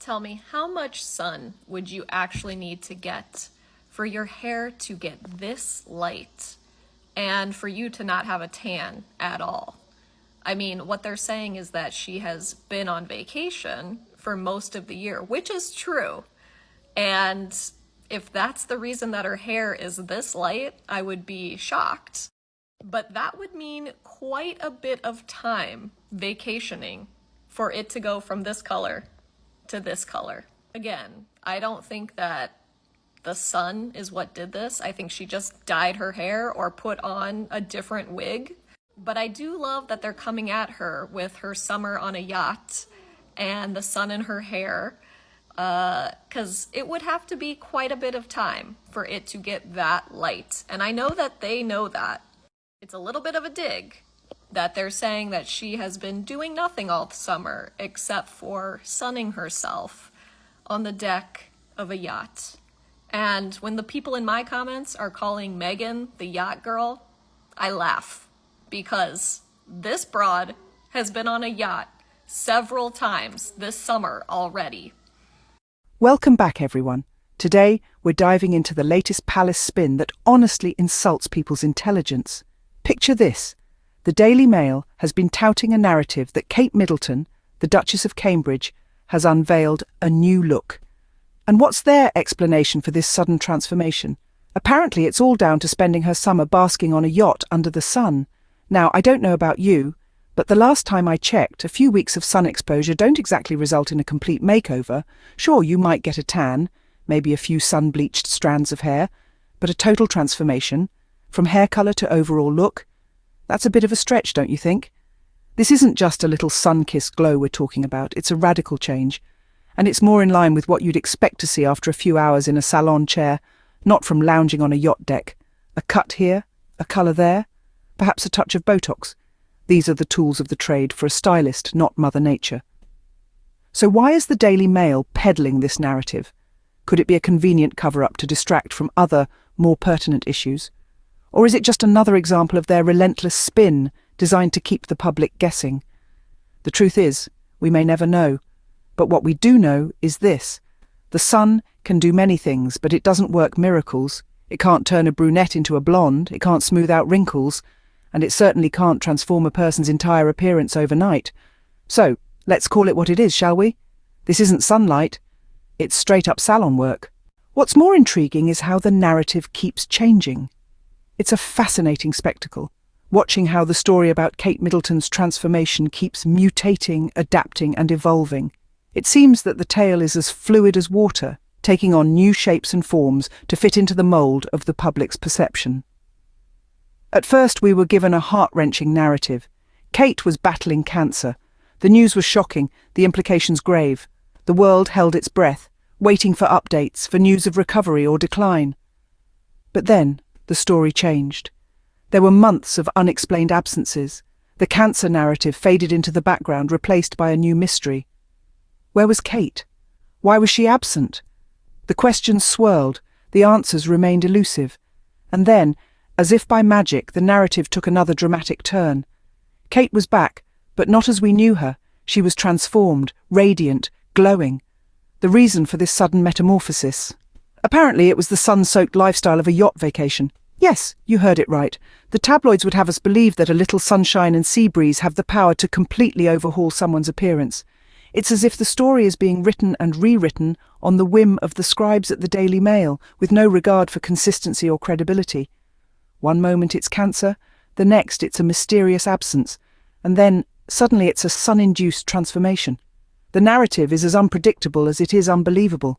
Tell me, how much sun would you actually need to get for your hair to get this light and for you to not have a tan at all? I mean, what they're saying is that she has been on vacation for most of the year, which is true. And if that's the reason that her hair is this light, I would be shocked. But that would mean quite a bit of time vacationing for it to go from this color to this color. Again, I don't think that the sun is what did this. I think she just dyed her hair or put on a different wig. But I do love that they're coming at her with her summer on a yacht and the sun in her hair, because it would have to be quite a bit of time for it to get that light. And I know that they know that. It's a little bit of a dig that they're saying that she has been doing nothing all summer except for sunning herself on the deck of a yacht. And when the people in my comments are calling Megan the yacht girl, I laugh because this broad has been on a yacht several times this summer already. Welcome back, everyone. Today, we're diving into the latest palace spin that honestly insults people's intelligence. Picture this. The Daily Mail has been touting a narrative that Kate Middleton, the Duchess of Cambridge, has unveiled a new look. And what's their explanation for this sudden transformation? Apparently, it's all down to spending her summer basking on a yacht under the sun. Now, I don't know about you, but the last time I checked, a few weeks of sun exposure don't exactly result in a complete makeover. Sure, you might get a tan, maybe a few sun-bleached strands of hair, but a total transformation, from hair colour to overall look, that's a bit of a stretch, don't you think? This isn't just a little sun-kissed glow we're talking about, it's a radical change. And it's more in line with what you'd expect to see after a few hours in a salon chair, not from lounging on a yacht deck. A cut here, a colour there, perhaps a touch of Botox. These are the tools of the trade for a stylist, not Mother Nature. So why is the Daily Mail peddling this narrative? Could it be a convenient cover-up to distract from other, more pertinent issues? Or is it just another example of their relentless spin designed to keep the public guessing? The truth is, we may never know. But what we do know is this. The sun can do many things, but it doesn't work miracles. It can't turn a brunette into a blonde, it can't smooth out wrinkles, and it certainly can't transform a person's entire appearance overnight. So, let's call it what it is, shall we? This isn't sunlight. It's straight-up salon work. What's more intriguing is how the narrative keeps changing. It's a fascinating spectacle, watching how the story about Kate Middleton's transformation keeps mutating, adapting, and evolving. It seems that the tale is as fluid as water, taking on new shapes and forms to fit into the mould of the public's perception. At first, we were given a heart-wrenching narrative. Kate was battling cancer. The news was shocking, the implications grave. The world held its breath, waiting for updates, for news of recovery or decline. But then, the story changed. There were months of unexplained absences. The cancer narrative faded into the background, replaced by a new mystery. Where was Kate? Why was she absent? The questions swirled, the answers remained elusive. And then, as if by magic, the narrative took another dramatic turn. Kate was back, but not as we knew her. She was transformed, radiant, glowing. The reason for this sudden metamorphosis? Apparently it was the sun-soaked lifestyle of a yacht vacation. Yes, you heard it right. The tabloids would have us believe that a little sunshine and sea breeze have the power to completely overhaul someone's appearance. It's as if the story is being written and rewritten on the whim of the scribes at the Daily Mail, with no regard for consistency or credibility. One moment it's cancer, the next it's a mysterious absence, and then suddenly it's a sun-induced transformation. The narrative is as unpredictable as it is unbelievable.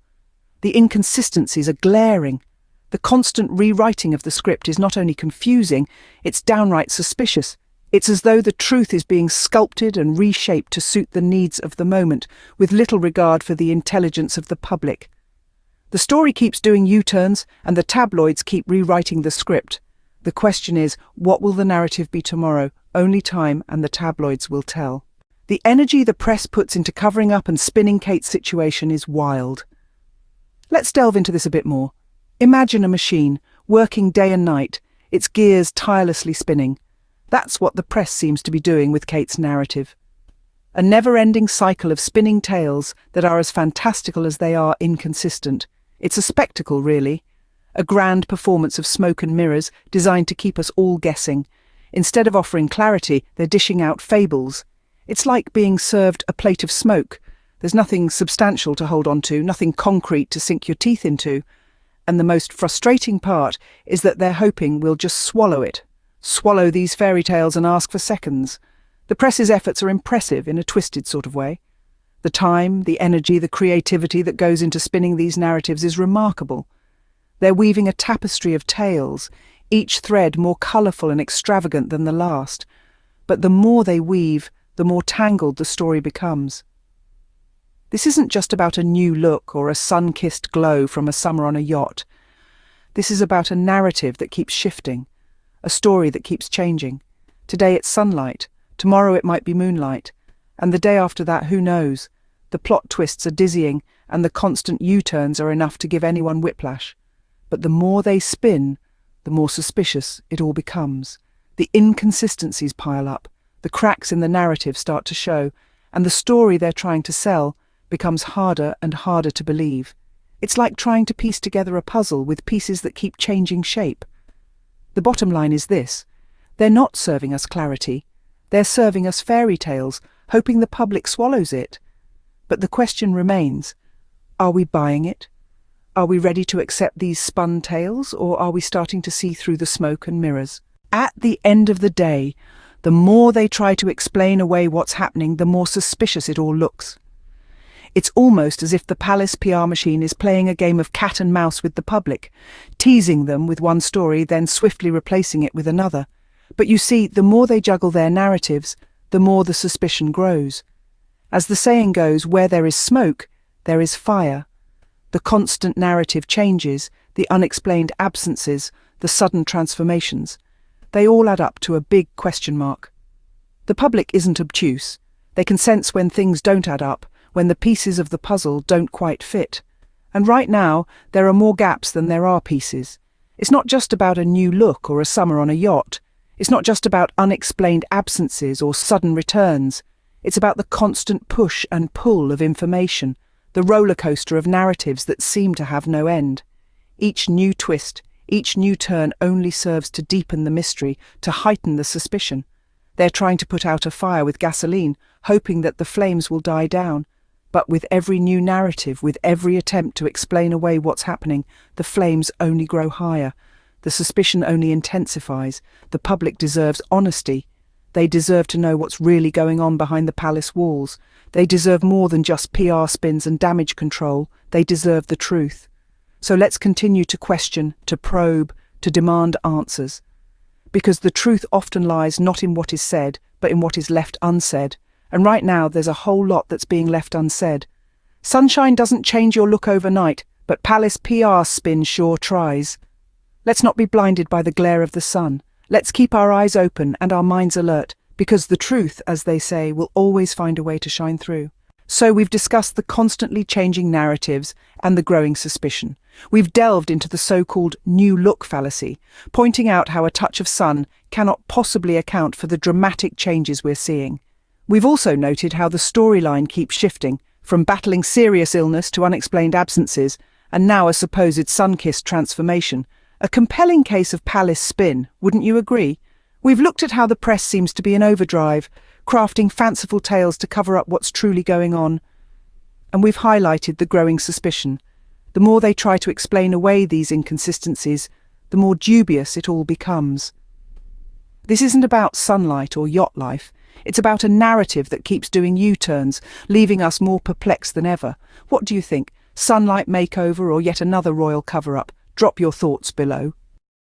The inconsistencies are glaring. The constant rewriting of the script is not only confusing, it's downright suspicious. It's as though the truth is being sculpted and reshaped to suit the needs of the moment, with little regard for the intelligence of the public. The story keeps doing U-turns, and the tabloids keep rewriting the script. The question is, what will the narrative be tomorrow? Only time and the tabloids will tell. The energy the press puts into covering up and spinning Kate's situation is wild. Let's delve into this a bit more. Imagine a machine, working day and night, its gears tirelessly spinning. That's what the press seems to be doing with Kate's narrative. A never-ending cycle of spinning tales that are as fantastical as they are inconsistent. It's a spectacle, really. A grand performance of smoke and mirrors designed to keep us all guessing. Instead of offering clarity, they're dishing out fables. It's like being served a plate of smoke. There's nothing substantial to hold on to, nothing concrete to sink your teeth into. And the most frustrating part is that they're hoping we'll just swallow it. Swallow these fairy tales and ask for seconds. The press's efforts are impressive in a twisted sort of way. The time, the energy, the creativity that goes into spinning these narratives is remarkable. They're weaving a tapestry of tales, each thread more colourful and extravagant than the last. But the more they weave, the more tangled the story becomes. This isn't just about a new look or a sun-kissed glow from a summer on a yacht. This is about a narrative that keeps shifting, a story that keeps changing. Today it's sunlight, tomorrow it might be moonlight, and the day after that, who knows? The plot twists are dizzying, and the constant U-turns are enough to give anyone whiplash. But the more they spin, the more suspicious it all becomes. The inconsistencies pile up, the cracks in the narrative start to show, and the story they're trying to sell becomes harder and harder to believe. It's like trying to piece together a puzzle with pieces that keep changing shape. The bottom line is this: they're not serving us clarity. They're serving us fairy tales, hoping the public swallows it. But the question remains, are we buying it? Are we ready to accept these spun tales, or are we starting to see through the smoke and mirrors? At the end of the day, the more they try to explain away what's happening, the more suspicious it all looks. It's almost as if the palace PR machine is playing a game of cat and mouse with the public, teasing them with one story, then swiftly replacing it with another. But you see, the more they juggle their narratives, the more the suspicion grows. As the saying goes, where there is smoke, there is fire. The constant narrative changes, the unexplained absences, the sudden transformations. They all add up to a big question mark. The public isn't obtuse. They can sense when things don't add up, when the pieces of the puzzle don't quite fit. And right now, there are more gaps than there are pieces. It's not just about a new look or a summer on a yacht. It's not just about unexplained absences or sudden returns. It's about the constant push and pull of information, the roller coaster of narratives that seem to have no end. Each new twist, each new turn only serves to deepen the mystery, to heighten the suspicion. They're trying to put out a fire with gasoline, hoping that the flames will die down. But with every new narrative, with every attempt to explain away what's happening, the flames only grow higher. The suspicion only intensifies. The public deserves honesty. They deserve to know what's really going on behind the palace walls. They deserve more than just PR spins and damage control. They deserve the truth. So let's continue to question, to probe, to demand answers. Because the truth often lies not in what is said, but in what is left unsaid. And right now there's a whole lot that's being left unsaid. Sunshine doesn't change your look overnight, but palace PR spin sure tries. Let's not be blinded by the glare of the sun. Let's keep our eyes open and our minds alert, because the truth, as they say, will always find a way to shine through. So we've discussed the constantly changing narratives and the growing suspicion. We've delved into the so-called new look fallacy, pointing out how a touch of sun cannot possibly account for the dramatic changes we're seeing. We've also noted how the storyline keeps shifting, from battling serious illness to unexplained absences, and now a supposed sun-kissed transformation. A compelling case of palace spin, wouldn't you agree? We've looked at how the press seems to be in overdrive, crafting fanciful tales to cover up what's truly going on. And we've highlighted the growing suspicion. The more they try to explain away these inconsistencies, the more dubious it all becomes. This isn't about sunlight or yacht life. It's about a narrative that keeps doing U-turns, leaving us more perplexed than ever. What do you think? Sunlight makeover or yet another royal cover-up? Drop your thoughts below.